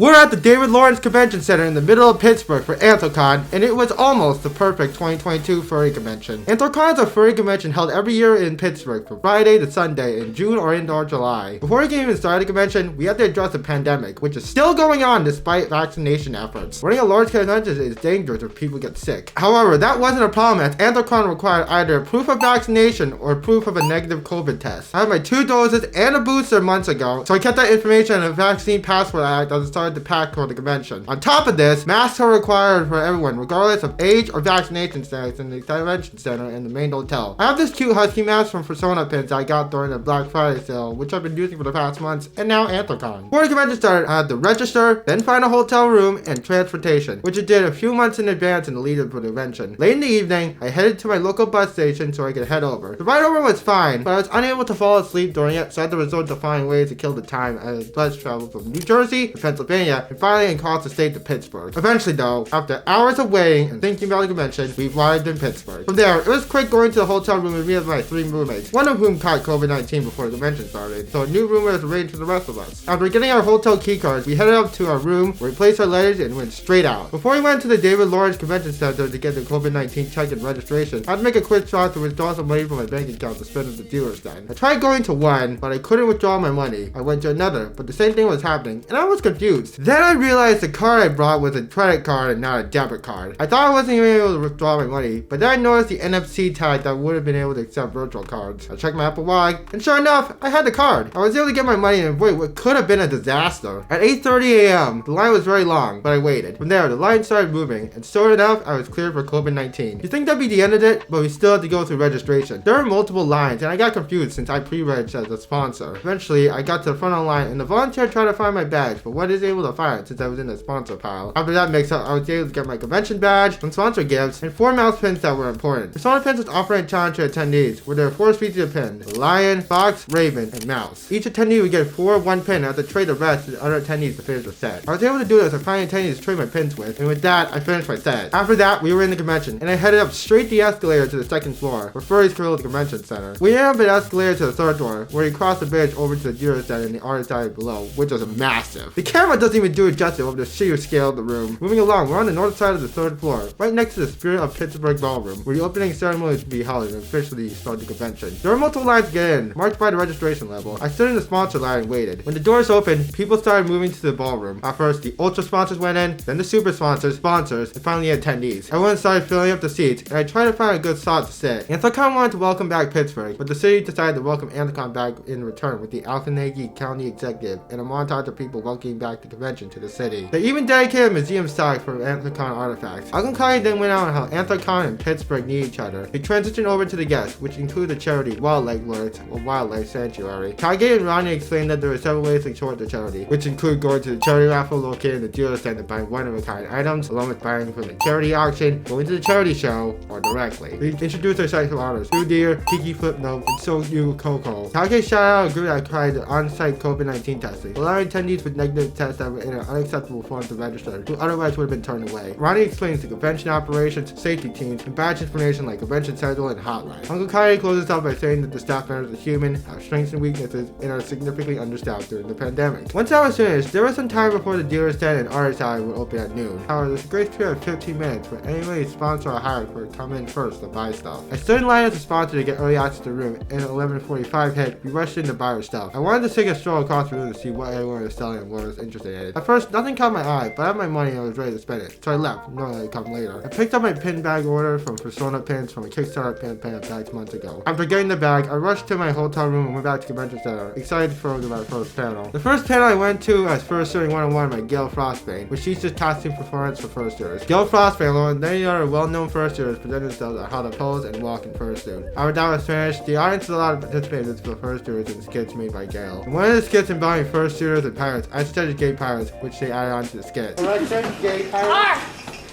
We're at the David Lawrence Convention Center in the middle of Pittsburgh for Anthrocon, and it was almost the perfect 2022 furry convention. Anthrocon is a furry convention held every year in Pittsburgh from Friday to Sunday in June or into July. Before we can even start the convention, we have to address the pandemic, which is still going on despite vaccination efforts. Running a large convention is dangerous if people get sick. However, that wasn't a problem as Anthrocon required either proof of vaccination or proof of a negative COVID test. I had my 2 doses and a booster months ago, so I kept that information in a vaccine passport act as I started to pack for the convention. On top of this, masks are required for everyone, regardless of age or vaccination status in the convention center and the main hotel. I have this cute husky mask from Fursuit pins I got during the Black Friday sale, which I've been using for the past months, and now Anthrocon. Before the convention started, I had to register, then find a hotel room and transportation, which I did a few months in advance in the lead up for the convention. Late in the evening, I headed to my local bus station so I could head over. The ride over was fine, but I was unable to fall asleep during it, so I had to resort to finding ways to kill the time as bus traveled from New Jersey to Pennsylvania and finally across the state to Pittsburgh. Eventually though, after hours of waiting and thinking about the convention, we arrived in Pittsburgh. From there, it was quick going to the hotel room and meeting my 3 roommates, one of whom caught COVID-19 before the convention started, so a new room was arranged for the rest of us. After getting our hotel key cards, we headed up to our room, where we placed our luggage and went straight out. Before we went to the David Lawrence Convention Center to get the COVID-19 check and registration, I had to make a quick shot to withdraw some money from my bank account to spend at the dealer's den. I tried going to one, but I couldn't withdraw my money. I went to another, but the same thing was happening, and I was confused. Then I realized the card I brought was a credit card and not a debit card. I thought I wasn't even able to withdraw my money, but then I noticed the NFC tag that would have been able to accept virtual cards. I checked my Apple Watch, and sure enough, I had the card. I was able to get my money and avoid what could have been a disaster. At 8:30 a.m., the line was very long, but I waited. From there, the line started moving, and sure enough, I was cleared for COVID-19. You think that'd be the end of it, but we still had to go through registration. There were multiple lines, and I got confused since I pre-registered as a sponsor. Eventually, I got to the front of the line, and the volunteer tried to find my badge, but wasn't able to find it since I was in the sponsor pile. After that mix-up, I was able to get my convention badge, some sponsor gifts, and 4 mouse pins that were important. Persona Pins was offering a challenge to attendees, where there were 4 species of pins: the lion, fox, raven, and mouse. Each attendee would get 4 of one pin and have to trade the rest to the other attendees to finish the set. I was able to do this by finding attendees to trade my pins with, and with that, I finished my set. After that, we were in the convention, and I headed up straight the escalator to the 2nd floor, where furries fill the convention center. We ended up an escalator to the 3rd floor, where we crossed the bridge over to the dealer's den in the art side below, which was massive. The camera doesn't even do it justice over the sheer scale of the room. Moving along, we're on the north side of the 3rd floor, right next to the Spirit of Pittsburgh ballroom, where the opening ceremony is to be held and officially start the convention. There were multiple lines to get in, marked by the registration level. I stood in the sponsor line and waited. When the doors opened, people started moving to the ballroom. At first, the ultra sponsors went in, then the super sponsors, and finally attendees. Everyone started filling up the seats, and I tried to find a good spot to sit. Anthrocon wanted to welcome back Pittsburgh, but the city decided to welcome Anthrocon back in return with the Allegheny County executive and a montage of people welcoming back the convention to the city. They even dedicated a museum stock for Anthrocon artifacts. Allegheny then went out on how Anthrocon and Pittsburgh need each other. They transitioned over to the guests, which include the charity Wildlife Lords or Wildlife Sanctuary. Kage and Ronnie explained that there were several ways to support the charity, which include going to the charity raffle located in the dealer's den and buying one-of-a-kind items, along with buying from the charity auction, going to the charity show, or directly. They introduced their sexual honors: Sue Deer, Kiki Flipnote, and So You Coco. Kage shouted out a group that tried on-site COVID-19 testing, allowing attendees with negative tests that were in an unacceptable form to register, who otherwise would have been turned away. Ronnie explains the convention operations, safety teams, and badge information like convention schedule and hotline. Uncle Kage closes out by saying that the staff members are human, have strengths and weaknesses, and are significantly understaffed during the pandemic. Once I was finished, there was some time before the dealer's den and art side would open at noon. However, there's a grace period of 15 minutes for anybody sponsor or hire for to come in first to buy stuff. I stood in line as a sponsor to get early access to the room, and at 11:45 hit, we rushed in to buy our stuff. I wanted to take a stroll across the room to see what everyone was selling and what I was interested in. At first, nothing caught my eye, but I had my money and I was ready to spend it, so I left, knowing I'd come later. I picked up my pin bag order from Persona Pins from a Kickstarter campaign bags months ago. After getting the bag, I rushed to my hotel room and went back to the convention center, excited for my first panel. The first panel I went to as Fursuit 101 by Gail Frostbane, which teaches costume performance for fursuiters. Gail Frostbane, along with many other well-known fursuiters, presented themselves on how to pose and walk in fursuit. After that was finished, the audience allowed participants for fursuiters in skits made by Gail. In one of the skits involving fursuiters and pirates, I suggested gay pirates, which they added on to the skit. Gay pirates?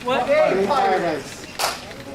What? Gay pirates.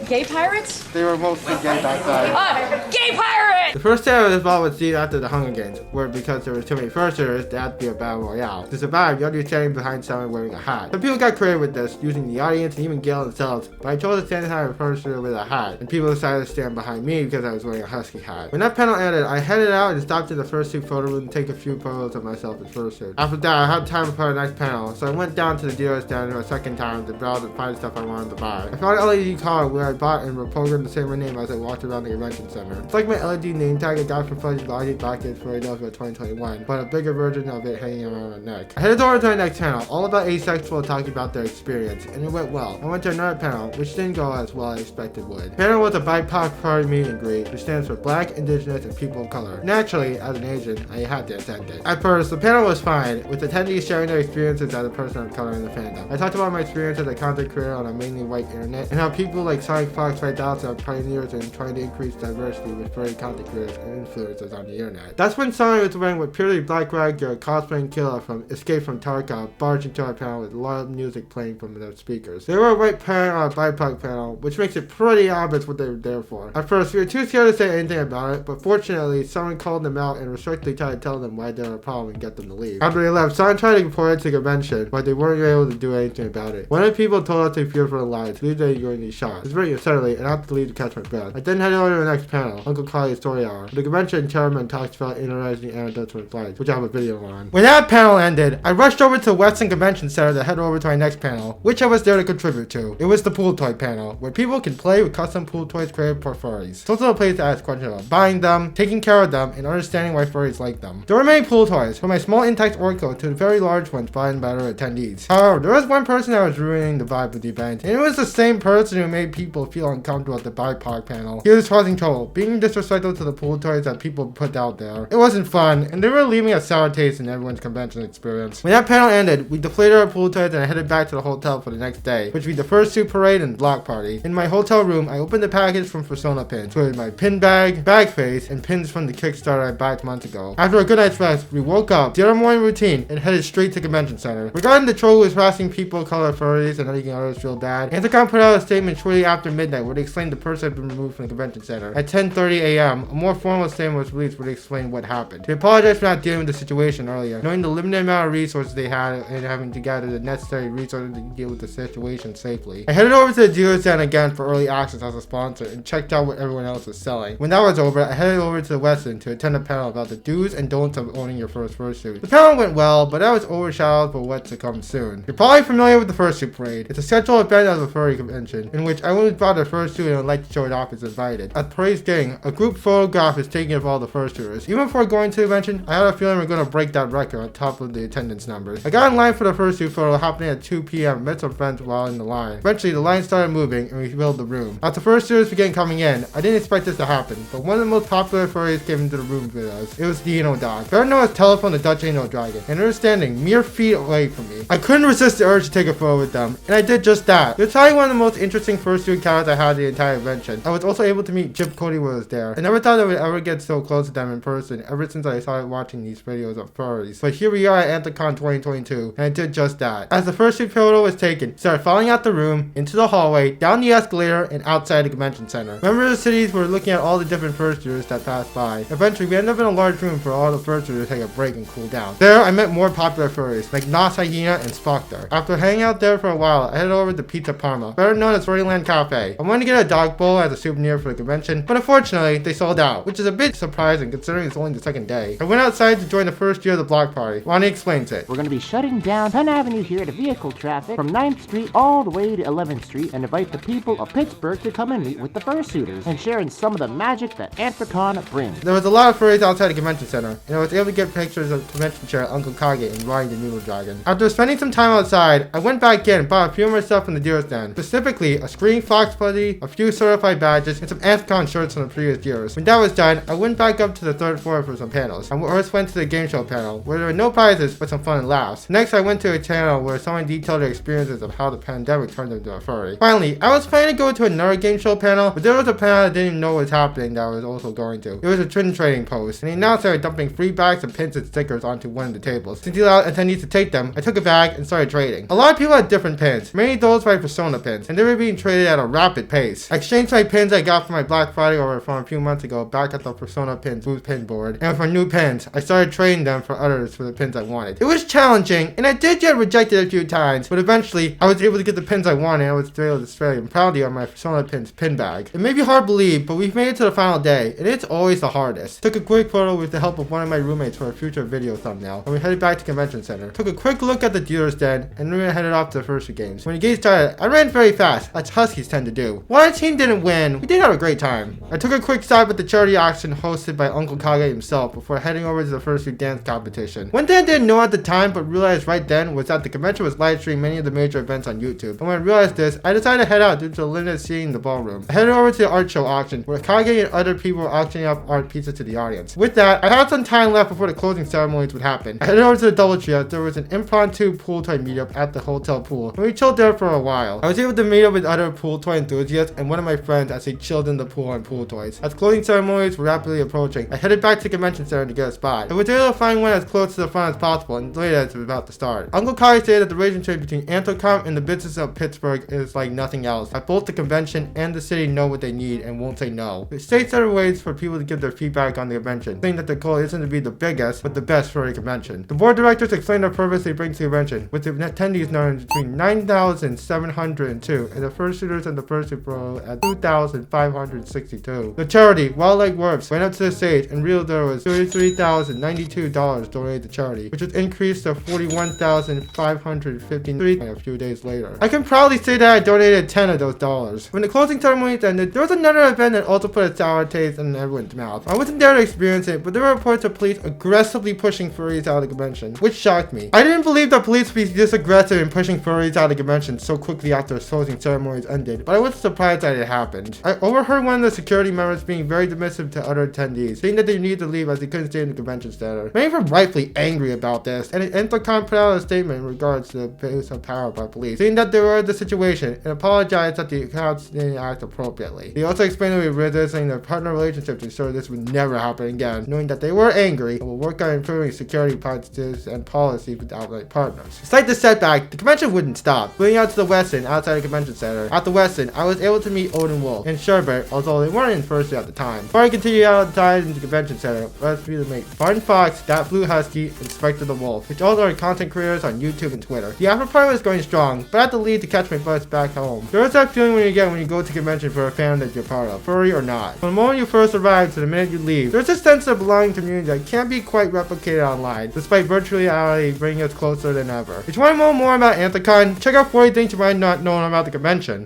Gay pirates? They were mostly gay back then. Gay pirates! it! The first day I was involved with Steve after the Hunger Games, where because there were too many fursuiters, there had to be a battle royale. To survive, you had to be standing behind someone wearing a hat. Some people got creative with this, using the audience and even Gale themselves, but I chose to stand behind a fursuiter with a hat, and people decided to stand behind me because I was wearing a husky hat. When that panel ended, I headed out and stopped in the Fursuit photo room to take a few photos of myself in Fursuit. After that, I had time for the next panel, so I went down to the dealer stand a second time to browse and find stuff I wanted to buy. I found an LED car where I bought and reprogrammed the same name as I walked around the convention center. It's like my LED name tag I got from Fuzzy's Logic back in Philadelphia 2021, but a bigger version of it hanging around my neck. I headed over to my next panel, all about asexual, talking about their experience, and it went well. I went to another panel, which didn't go as well as I expected would. The panel was a BIPOC Furry meet and greet, which stands for Black, Indigenous, and People of Color. Naturally, as an Asian, I had to attend it. At first, the panel was fine, with attendees sharing their experiences as a person of color in the fandom. I talked about my experience as a content creator on a mainly white internet, and how people like Sonic Fox 5000 are pioneers in trying to increase diversity with furry content creators and influencers on the internet. That's when Sonic was wearing what purely black regular cosplaying killer from Escape from Tarkov barged into our panel with loud music playing from their speakers. They were a white parent on a BIPOC panel, which makes it pretty obvious what they were there for. At first, we were too scared to say anything about it, but fortunately, someone called them out and restrictedly tried to tell them why they were a problem and get them to leave. After they left, someone tried to report it to the convention, but they weren't able to do anything about it. One of the people told us they feared for their lives, leave they going to be shot. It was very unsettling, and I had to leave to catch my breath. I then headed over to the next panel, Uncle Kali's Story Hour. The convention chairman talks about interesting anecdotes from flights, which I have a video on. When that panel ended, I rushed over to the Western Convention Center to head over to my next panel, which I was there to contribute to. It was the pool toy panel, where people can play with custom pool toys created for furries. It's also a place to ask questions about buying them, taking care of them, and understanding why furries like them. There were many pool toys, from my small intact Orco to the very large ones bought by other attendees. However, there was one person that was ruining the vibe of the event, and it was the same person who made people feel uncomfortable at the BIPOC panel. He was causing trouble, being disrespectful to the pool toys that people put out there. It wasn't fun, and they were leaving a sour taste in everyone's convention experience. When that panel ended, we deflated our pool toys and I headed back to the hotel for the next day, which would be the Fursuit parade and block party. In my hotel room, I opened the package from Persona Pins, with my pin bag, bag face, and pins from the Kickstarter I backed months ago. After a good night's rest, we woke up, did our morning routine, and headed straight to convention center. Regarding the troll who was harassing people of color furries and making others feel bad, Anthrocon put out a statement shortly after midnight where they explained the person had been removed from the convention center. At 10:30 a.m., a more formal statement was released where they explained what happened. They apologized for not dealing with the situation earlier, knowing the limited amount of resources they had and having to gather the necessary resources to deal with the situation safely. I headed over to the dealer stand again for early access as a sponsor and checked out what everyone else was selling. When that was over, I headed over to the Westin to attend a panel about the do's and don'ts of owning your first fursuit. The panel went well, but that was overshadowed for what's to come soon. You're probably familiar with the Fursuit parade. It's a scheduled event of a furry convention, in which everyone who's brought their fursuit and would like to show it off is invited. At the parade's beginning, a group photograph is taken of all the fursuiters. Even before going to the convention, I had a feeling we're going to break that record on top of the attendance numbers. I got in line for the fursuit photo happening at 2 p.m. met some friends while in the line. Eventually, the line started moving and we filled the room. As the fursuiters began coming in, I didn't expect this to happen, but one of the most popular furries came into the room with us. It was the Dino Dog, better known as Telephone the Dutch Anal Dragon, and they were standing mere feet away from me. I couldn't resist the urge to take a photo with them, and I did just that. It was probably one of the most interesting fursuit encounters I had the entire convention. I was also able to meet Chip Cody when I was there. I never thought I would ever get so close to them in person ever since I started watching these videos of furries. But here we are at Anthrocon 2022, and I did just that. As the fursuit photo was taken, started falling out the room, into the hallway, down the escalator, and outside the convention center. Members of the cities were looking at all the different fursuiters that passed by. Eventually, we ended up in a large room for all the fursuiters to take a break and cool down. There, I met more popular furries, like Nas Hyena and Spoctor. After hanging out there for a while, I headed over to Pizza Parma, better known as Furryland Cafe. I wanted to get a dog bowl as a souvenir for the convention, but unfortunately, they sold out, which is a bit surprising considering it's only the second day. I went outside to join the first year of the block party. Ronnie explains it. We're going to be shutting down Penn Avenue here to vehicle traffic from 9th Street all the way to 11th Street and invite the people of Pittsburgh to come and meet with the fursuiters and share in some of the magic that Anthrocon brings. There was a lot of furries outside the convention center, and I was able to get pictures of convention chair Uncle Kage and riding the Noodle Dragon. After spending some time outside, I went back in and bought a few more stuff from the dealer stand, specifically a screen fox putty, a few certified badges, and some Anthrocon shirts from the previous years. When that was done, I went back up to the third floor for some panels. I first went to the game show panel, where there were no prizes but some fun and laughs. Next, I went to a channel where someone detailed their experiences of how the pandemic turned them into a furry. Finally, I was planning to go to another game show panel, but there was a panel I didn't even know was happening that I was also going to. It was a twin trading post, and he announced they were dumping free bags of pins and stickers onto one of the tables. Since he allowed attendees to take them, I took a bag and started trading. A lot of people had different pins, many of those my Persona pins, and they were being traded at a rapid pace. I exchanged my pins I got from my Black Friday order from a few months ago ago back at the Persona Pins booth pin board. And for new pins, I started trading them for others for the pins I wanted. It was challenging, and I did get rejected a few times, but eventually I was able to get the pins I wanted, and I was able to display them proudly on my Persona Pins pin bag. It may be hard to believe, but we've made it to the final day, and it's always the hardest. Took a quick photo with the help of one of my roommates for a future video thumbnail, and we headed back to Convention Center. Took a quick look at the dealer's den, and then we headed off to the Fursuit games. When the game started, I ran very fast, as Huskies tend to do. While our team didn't win, we did have a great time. I took a quick stop at the charity auction hosted by Uncle Kage himself before heading over to the Fursuit dance competition. One thing I didn't know at the time, but realized right then, was that the convention was live streaming many of the major events on YouTube. And when I realized this, I decided to head out due to the limited seating in the ballroom. I headed over to the art show auction, where Kage and other people were auctioning up art pieces to the audience. With that, I had some time left before the closing ceremonies would happen. I headed over to the DoubleTree as there was an impromptu pool toy meetup at the hotel pool, and we chilled there for a while. I was able to meet up with other pool toy enthusiasts and one of my friends as they chilled in the pool on pool toys. As closing ceremonies were rapidly approaching, I headed back to the convention center to get a spot. I was able to find one as close to the front as possible and later as it was about to start. Uncle Kage stated that the relationship between Anthrocon and the business of Pittsburgh is like nothing else. That both the convention and the city know what they need and won't say no. It states there are ways for people to give their feedback on the convention, saying that the goal isn't to be the biggest, but the best furry convention. The board of directors explained the purpose they bring to the convention, with the attendees numbering between 9,702 and the fursuiters and the Fursuit Pro at 2,562. The charity, Wildlife Works, went up to the stage and revealed there was $33,092 donated to charity, which was increased to $41,553 a few days later. I can proudly say that I donated 10 of those dollars. When the closing ceremony ended, there was another event that also put a sour taste in everyone's mouth. I wasn't there to experience it, but there were reports of police aggressively pushing furries out of the convention, which shocked me. I didn't believe that police would be this aggressive in pushing furries out of the convention so quickly after the closing ceremonies ended, but I was surprised that it happened. I overheard one of the security members being very dismissive to other attendees, saying that they needed to leave as they couldn't stay in the convention center. Many were rightfully angry about this, and Anthrocon put out a statement in regards to the abuse of power by police, saying that they were in the situation and apologized that the accounts didn't act appropriately. They also explained that we were revisiting their partner relationship to ensure this would never happen again, knowing that they were angry and will work on improving security practices and policies with outright partners. Despite the setback, the convention wouldn't stop. Moving out to the Westin outside the convention center. At the Westin, I was able to meet Odin Wolf and Sherbert, although they weren't in Fursuit at the time. Before I continued outside in the convention center, let's be to meet Barton Fox, That Blue Husky, and Spectre the Wolf, which all are content creators on YouTube and Twitter. The after party was going strong, but I had to leave to catch my bus back home. There is that feeling when you get when you go to convention for a fan that you're part of, furry or not. From the moment you first arrive to the minute you leave, there's a sense of belonging community that can't be quite replicated online, despite virtual reality bringing us closer than ever. If you want to know more about Anthrocon, check out 40 things you might not know about the convention.